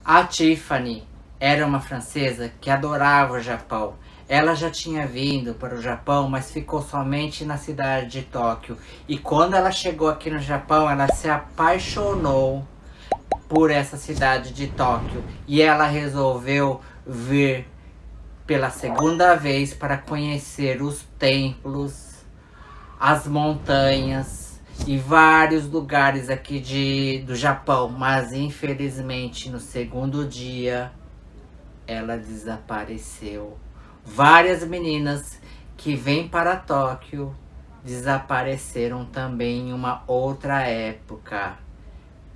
A Tiffany era uma francesa que adorava o Japão. Ela já tinha vindo para o Japão, mas ficou somente na cidade de Tóquio. E quando ela chegou aqui no Japão, ela se apaixonou por essa cidade de Tóquio. E ela resolveu vir pela segunda vez para conhecer os templos, as montanhas e vários lugares aqui do Japão. Mas infelizmente no segundo dia ela desapareceu. Várias meninas que vêm para Tóquio desapareceram também em uma outra época.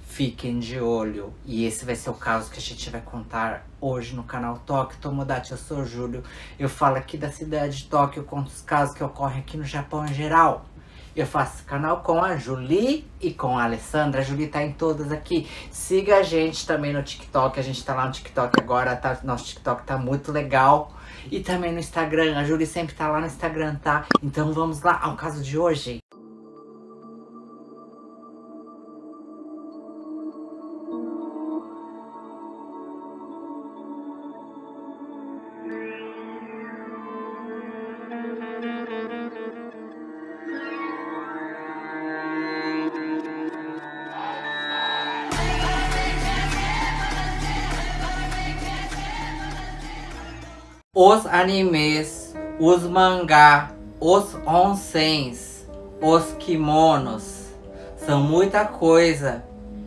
Fiquem de olho. E esse vai ser o caso que a gente vai contar hoje no canal Tóquio Tomodachi. Eu sou o Júlio. Eu falo aqui da cidade de Tóquio, eu conto os casos que ocorrem aqui no Japão em geral. Eu faço esse canal com a Julie e com a Alessandra. A Julie tá em todas aqui. Siga a gente também no TikTok. A gente tá lá no TikTok agora. Tá? Nosso TikTok tá muito legal. E também no Instagram. A Julie sempre tá lá no Instagram, tá? Então vamos lá ao caso de hoje. Os animes, os mangá, os onsens, os kimonos, são muita coisa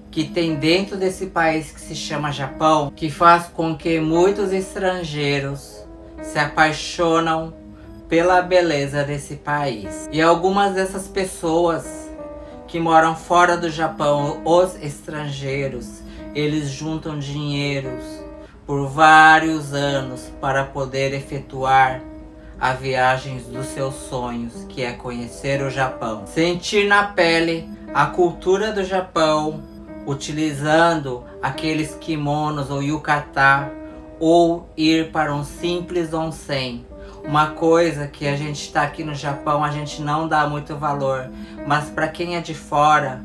que tem dentro desse país que se chama Japão, que faz com que muitos estrangeiros se apaixonam pela beleza desse país. E algumas dessas pessoas que moram fora do Japão, os estrangeiros, eles juntam dinheiros por vários anos para poder efetuar a viagem dos seus sonhos, que é conhecer o Japão. Sentir na pele a cultura do Japão, utilizando aqueles kimonos ou yukata, ou ir para um simples onsen. Uma coisa que a gente está aqui no Japão, a gente não dá muito valor, mas para quem é de fora,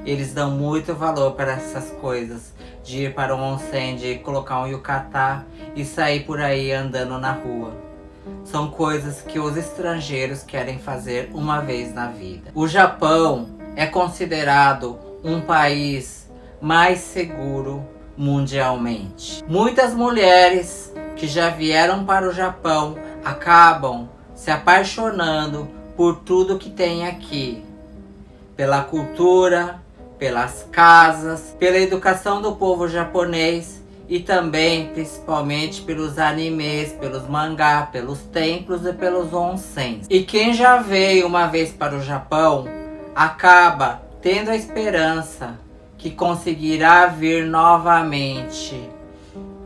eles dão muito valor para essas coisas. De ir para um onsen, de colocar um yukata e sair por aí andando na rua. São coisas que os estrangeiros querem fazer uma vez na vida. O Japão é considerado um país mais seguro mundialmente. Muitas mulheres que já vieram para o Japão acabam se apaixonando por tudo que tem aqui. Pela cultura, pelas casas, pela educação do povo japonês e também, principalmente, pelos animes, pelos mangá, pelos templos e pelos onsens. E quem já veio uma vez para o Japão acaba tendo a esperança que conseguirá vir novamente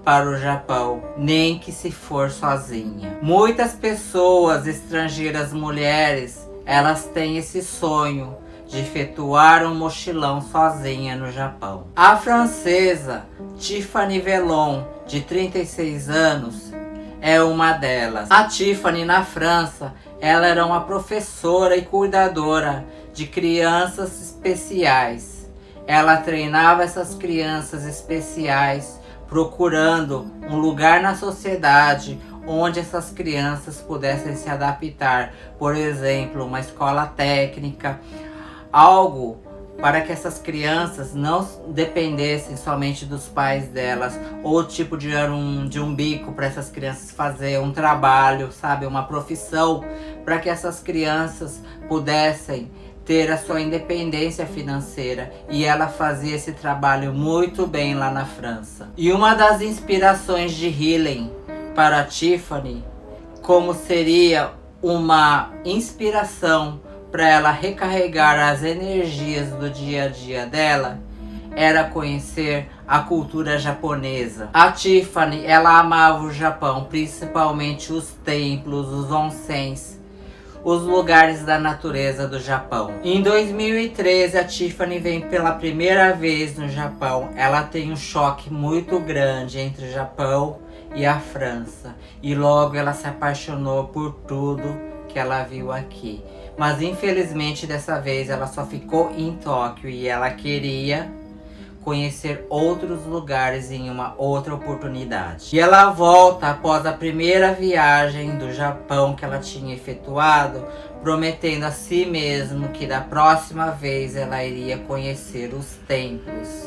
para o Japão, nem que se for sozinha. Muitas pessoas estrangeiras, mulheres, elas têm esse sonho de efetuar um mochilão sozinha no Japão. A francesa Tiffany Velon, de 36 anos, é uma delas. A Tiffany, na França, ela era uma professora e cuidadora de crianças especiais. Ela treinava essas crianças especiais, procurando um lugar na sociedade onde essas crianças pudessem se adaptar. Por exemplo, uma escola técnica, algo para que essas crianças não dependessem somente dos pais delas, ou tipo de um bico para essas crianças fazer um trabalho, sabe, uma profissão, para que essas crianças pudessem ter a sua independência financeira. E ela fazia esse trabalho muito bem lá na França. E uma das inspirações de healing para a Tiffany, como seria uma inspiração para ela recarregar as energias do dia a dia dela, era conhecer a cultura japonesa. A Tiffany, ela amava o Japão, principalmente os templos, os onsens, os lugares da natureza do Japão. Em 2013, a Tiffany vem pela primeira vez no Japão. Ela tem um choque muito grande entre o Japão e a França. E logo ela se apaixonou por tudo que ela viu aqui. Mas infelizmente dessa vez ela só ficou em Tóquio e ela queria conhecer outros lugares em uma outra oportunidade. E ela volta após a primeira viagem do Japão que ela tinha efetuado, prometendo a si mesma que da próxima vez ela iria conhecer os templos,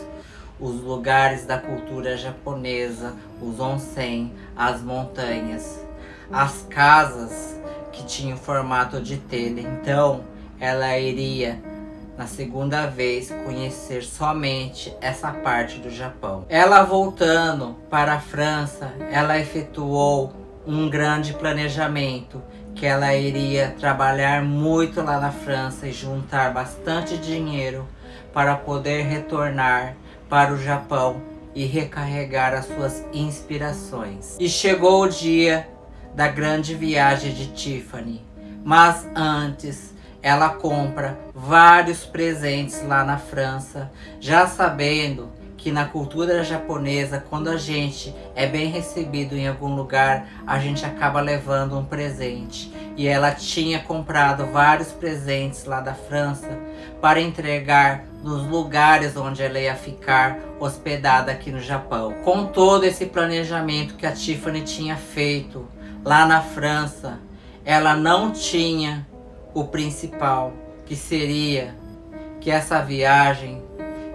os lugares da cultura japonesa, os onsen, as montanhas, as casas que tinham formato de telha. Então ela iria na segunda vez conhecer somente essa parte do Japão. Ela voltando para a França, ela efetuou um grande planejamento, que ela iria trabalhar muito lá na França e juntar bastante dinheiro para poder retornar para o Japão e recarregar as suas inspirações. E chegou o dia da grande viagem de Tiffany, mas antes ela compra vários presentes lá na França, já sabendo que na cultura japonesa, quando a gente é bem recebido em algum lugar, a gente acaba levando um presente. E ela tinha comprado vários presentes lá da França para entregar nos lugares onde ela ia ficar hospedada aqui no Japão. Com todo esse planejamento que a Tiffany tinha feito lá na França, ela não tinha o principal, que seria que essa viagem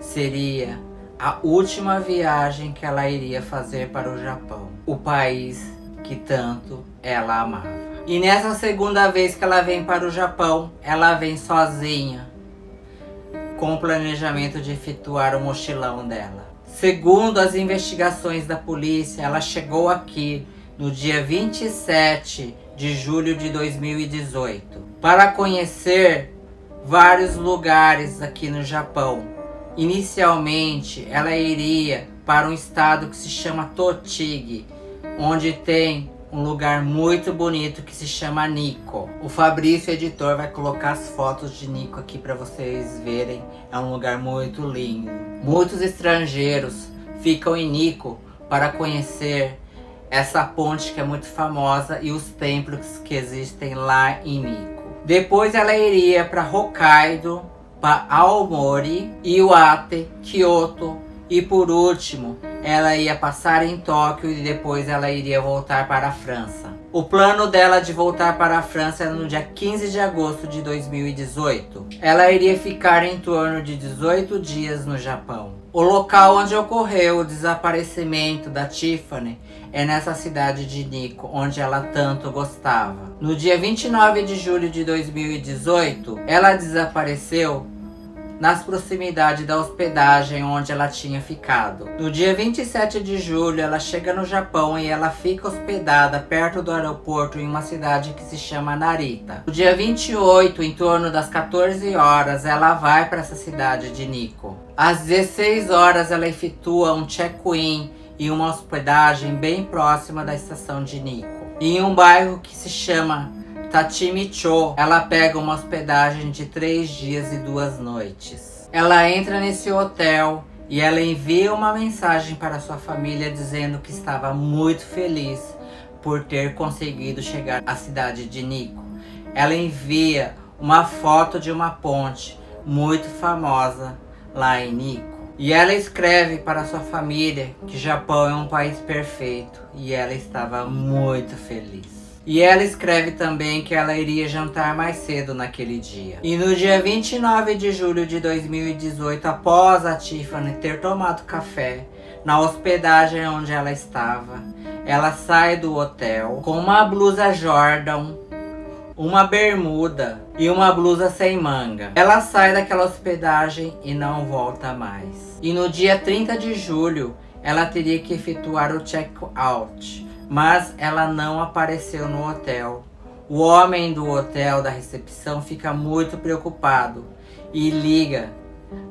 seria a última viagem que ela iria fazer para o Japão, o país que tanto ela amava. E nessa segunda vez que ela vem para o Japão, ela vem sozinha, com o planejamento de efetuar o mochilão dela. Segundo as investigações da polícia, ela chegou aqui no dia 27 de julho de 2018 para conhecer vários lugares aqui no Japão. Inicialmente, ela iria para um estado que se chama Tochigi, onde tem um lugar muito bonito que se chama Nikko. O Fabrício, editor, vai colocar as fotos de Nikko aqui para vocês verem. É um lugar muito lindo. Muitos estrangeiros ficam em Nikko para conhecer essa ponte que é muito famosa e os templos que existem lá em Nikko. Depois ela iria para Hokkaido, para Aomori, Iwate, Kyoto e por último ela ia passar em Tóquio e depois ela iria voltar para a França. O plano dela de voltar para a França era no dia 15 de agosto de 2018. Ela iria ficar em torno de 18 dias no Japão. O local onde ocorreu o desaparecimento da Tiffany é nessa cidade de Nikko, onde ela tanto gostava. No dia 29 de julho de 2018, ela desapareceu nas proximidades da hospedagem onde ela tinha ficado. No dia 27 de julho, ela chega no Japão e ela fica hospedada perto do aeroporto em uma cidade que se chama Narita. No dia 28, em torno das 14 horas, ela vai para essa cidade de Nikko. Às 16 horas, ela efetua um check-in em uma hospedagem bem próxima da estação de Nikko, em um bairro que se chama Tatimicho. Ela pega uma hospedagem de 3 dias e 2 noites. Ela entra nesse hotel e ela envia uma mensagem para sua família dizendo que estava muito feliz por ter conseguido chegar à cidade de Nikko. Ela envia uma foto de uma ponte muito famosa lá em Nikko. E ela escreve para sua família que Japão é um país perfeito e ela estava muito feliz. E ela escreve também que ela iria jantar mais cedo naquele dia. E no dia 29 de julho de 2018, após a Tiffany ter tomado café na hospedagem onde ela estava, ela sai do hotel com uma blusa Jordan, uma bermuda e uma blusa sem manga. Ela sai daquela hospedagem e não volta mais. E no dia 30 de julho, ela teria que efetuar o check-out, mas ela não apareceu no hotel. O homem do hotel, da recepção, fica muito preocupado e liga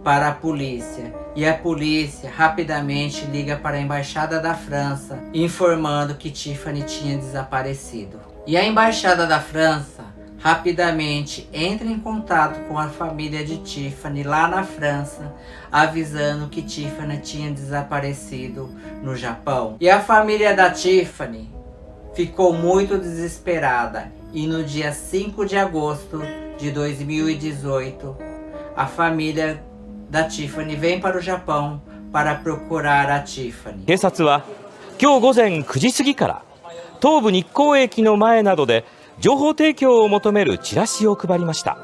para a polícia. E a polícia rapidamente liga para a Embaixada da França, informando que Tiffany tinha desaparecido. E a Embaixada da França rapidamente entra em contato com a família de Tiffany lá na França, avisando que Tiffany tinha desaparecido no Japão. E a família da Tiffany ficou muito desesperada e no dia 5 de agosto de 2018, a família da Tiffany vem para o Japão para procurar a Tiffany. 警察は今日午前9時過ぎから東武日光駅の前などで情報提供を求めるチラシを配りました。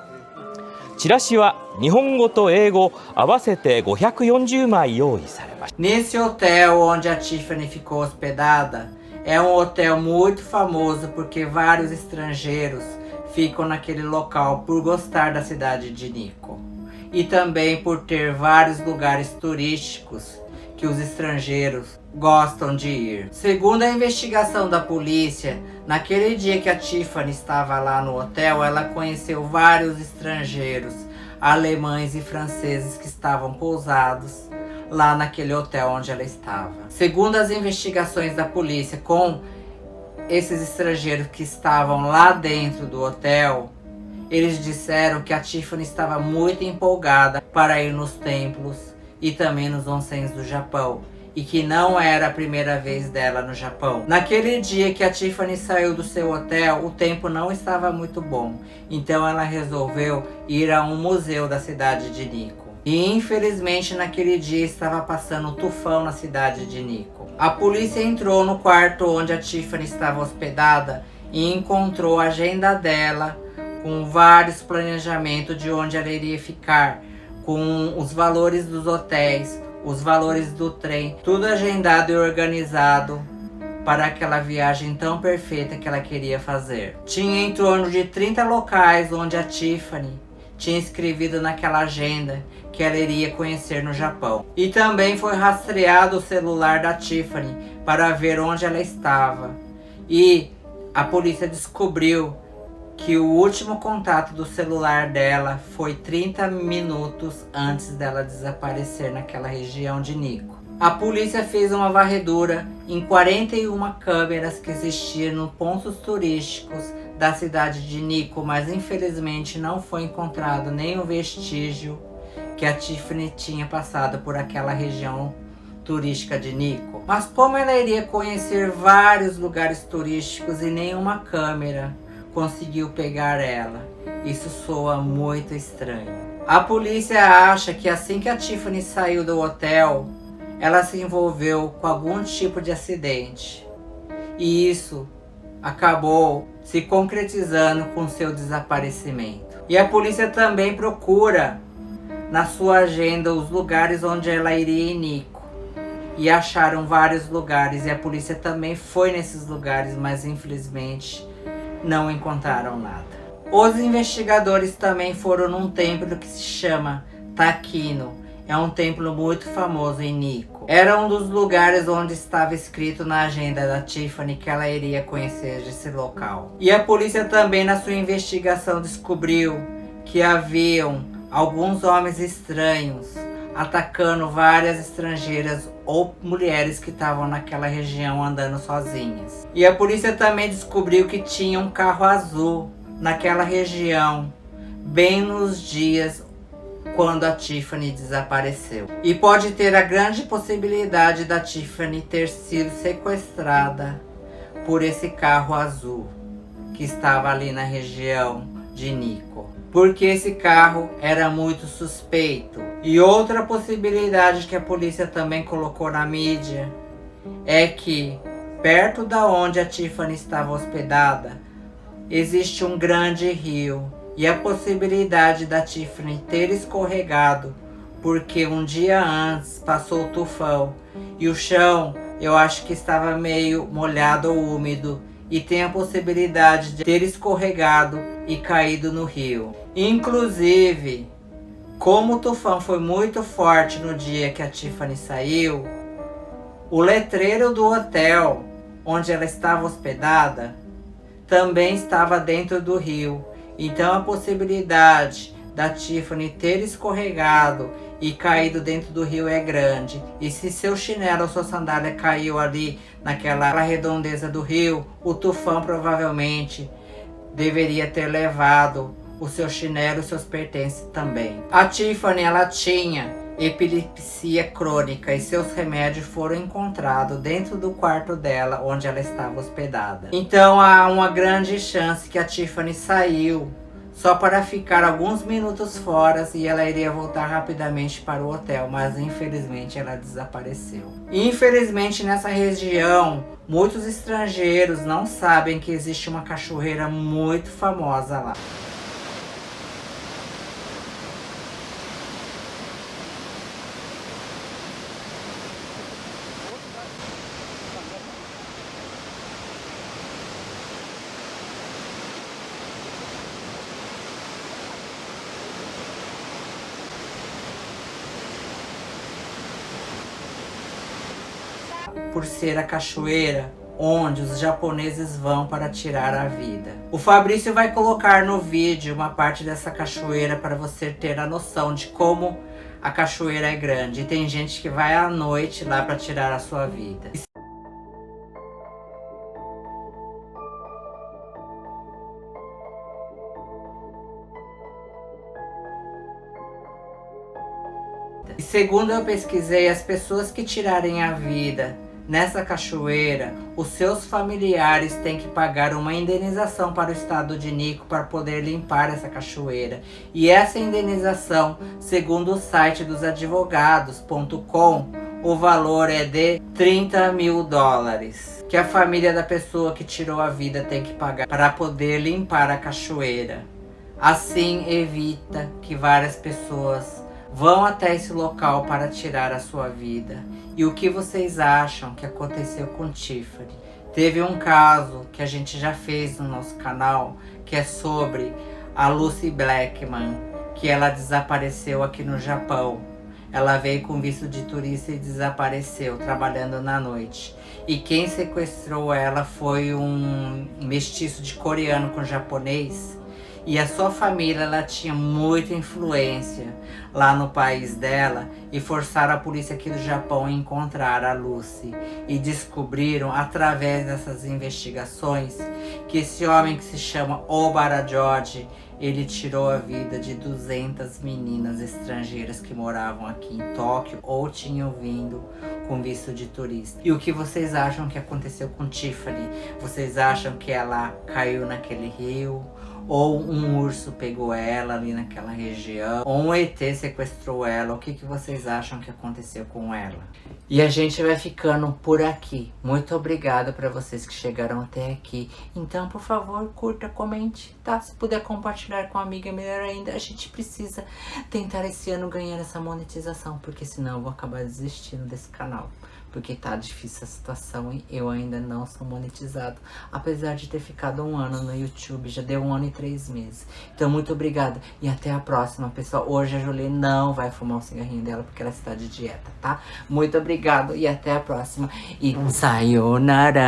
チラシは日本語と英語合わせて540枚用意されました。 Nesse hotel onde a Tiffany ficou hospedada, é um hotel muito famoso porque vários estrangeiros ficam naquele local por gostar da cidade de Nikko. E também por ter vários lugares turísticos que os estrangeiros gostam de ir. Segundo a investigação da polícia, naquele dia que a Tiffany estava lá no hotel, ela conheceu vários estrangeiros, alemães e franceses que estavam pousados lá naquele hotel onde ela estava. Segundo as investigações da polícia com esses estrangeiros que estavam lá dentro do hotel, eles disseram que a Tiffany estava muito empolgada para ir nos templos e também nos onsens do Japão, e que não era a primeira vez dela no Japão. Naquele dia que a Tiffany saiu do seu hotel, o tempo não estava muito bom, então ela resolveu ir a um museu da cidade de Nikko. E infelizmente naquele dia estava passando um tufão na cidade de Nikko. A polícia entrou no quarto onde a Tiffany estava hospedada e encontrou a agenda dela com vários planejamentos de onde ela iria ficar, com os valores dos hotéis, os valores do trem, tudo agendado e organizado para aquela viagem tão perfeita que ela queria fazer. Tinha em torno de 30 locais onde a Tiffany tinha escrevido naquela agenda que ela iria conhecer no Japão. E também foi rastreado o celular da Tiffany para ver onde ela estava. E a polícia descobriu que o último contato do celular dela foi 30 minutos antes dela desaparecer naquela região de Nikko. A polícia fez uma varredura em 41 câmeras que existiam nos pontos turísticos da cidade de Nikko, mas infelizmente não foi encontrado nenhum vestígio que a Tiffany tinha passado por aquela região turística de Nikko. Mas como ela iria conhecer vários lugares turísticos e nenhuma câmera conseguiu pegar ela? Isso soa muito estranho. A polícia acha que assim que a Tiffany saiu do hotel, ela se envolveu com algum tipo de acidente. E isso acabou se concretizando com seu desaparecimento. E a polícia também procura na sua agenda os lugares onde ela iria em Nikko. E acharam vários lugares e a polícia também foi nesses lugares, mas infelizmente não encontraram nada. Os investigadores também foram num templo que se chama Takino. É um templo muito famoso em Nikko. Era um dos lugares onde estava escrito na agenda da Tiffany que ela iria conhecer esse local. E a polícia também na sua investigação descobriu que haviam alguns homens estranhos atacando várias estrangeiras ou mulheres que estavam naquela região andando sozinhas. E a polícia também descobriu que tinha um carro azul naquela região, bem nos dias quando a Tiffany desapareceu. E pode ter a grande possibilidade da Tiffany ter sido sequestrada por esse carro azul que estava ali na região de Nikko, porque esse carro era muito suspeito. E outra possibilidade que a polícia também colocou na mídia é que perto da onde a Tiffany estava hospedada existe um grande rio, e a possibilidade da Tiffany ter escorregado porque um dia antes passou o tufão e o chão eu acho que estava meio molhado ou úmido, e tem a possibilidade de ter escorregado e caído no rio. Inclusive, como o tufão foi muito forte no dia que a Tiffany saiu, o letreiro do hotel onde ela estava hospedada também estava dentro do rio. Então a possibilidade da Tiffany ter escorregado e caído dentro do rio é grande. E se seu chinelo ou sua sandália caiu ali naquela redondeza do rio, o tufão provavelmente deveria ter levado o seu chinelo e seus pertences também. A Tiffany, ela tinha epilepsia crônica e seus remédios foram encontrados dentro do quarto dela onde ela estava hospedada. Então há uma grande chance que a Tiffany saiu só para ficar alguns minutos fora e ela iria voltar rapidamente para o hotel, mas infelizmente ela desapareceu. Infelizmente nessa região, muitos estrangeiros não sabem que existe uma cachoeira muito famosa lá. Por ser a cachoeira onde os japoneses vão para tirar a vida. O Fabrício vai colocar no vídeo uma parte dessa cachoeira para você ter a noção de como a cachoeira é grande. E tem gente que vai à noite lá para tirar a sua vida. E segundo eu pesquisei, as pessoas que tirarem a vida nessa cachoeira, os seus familiares têm que pagar uma indenização para o estado de Nikko para poder limpar essa cachoeira. E essa indenização, segundo o site dos advogados.com, o valor é de $30 mil, que a família da pessoa que tirou a vida tem que pagar para poder limpar a cachoeira. Assim evita que várias pessoas vão até esse local para tirar a sua vida. E o que vocês acham que aconteceu com Tiffany? Teve um caso que a gente já fez no nosso canal, que é sobre a Lucy Blackman, que ela desapareceu aqui no Japão. Ela veio com visto de turista e desapareceu, trabalhando na noite. E quem sequestrou ela foi um mestiço de coreano com japonês. E a sua família, ela tinha muita influência lá no país dela e forçaram a polícia aqui do Japão a encontrar a Lucy. E descobriram, através dessas investigações, que esse homem que se chama Obara George, ele tirou a vida de 200 meninas estrangeiras que moravam aqui em Tóquio ou tinham vindo com visto de turista. E o que vocês acham que aconteceu com Tiffany? Vocês acham que ela caiu naquele rio? Ou um urso pegou ela ali naquela região? Ou um ET sequestrou ela? O que vocês acham que aconteceu com ela? E a gente vai ficando por aqui. Muito obrigada para vocês que chegaram até aqui. Então, por favor, curta, comente, tá? Se puder compartilhar com a amiga, melhor ainda. A gente precisa tentar esse ano ganhar essa monetização, porque senão eu vou acabar desistindo desse canal. Porque tá difícil a situação e eu ainda não sou monetizado. Apesar de ter ficado 1 ano no YouTube, já deu 1 ano e 3 meses. Então, muito obrigada e até a próxima, pessoal. Hoje a Julie não vai fumar o cigarrinho dela porque ela está de dieta, tá? Muito obrigado e até a próxima. E sayonara!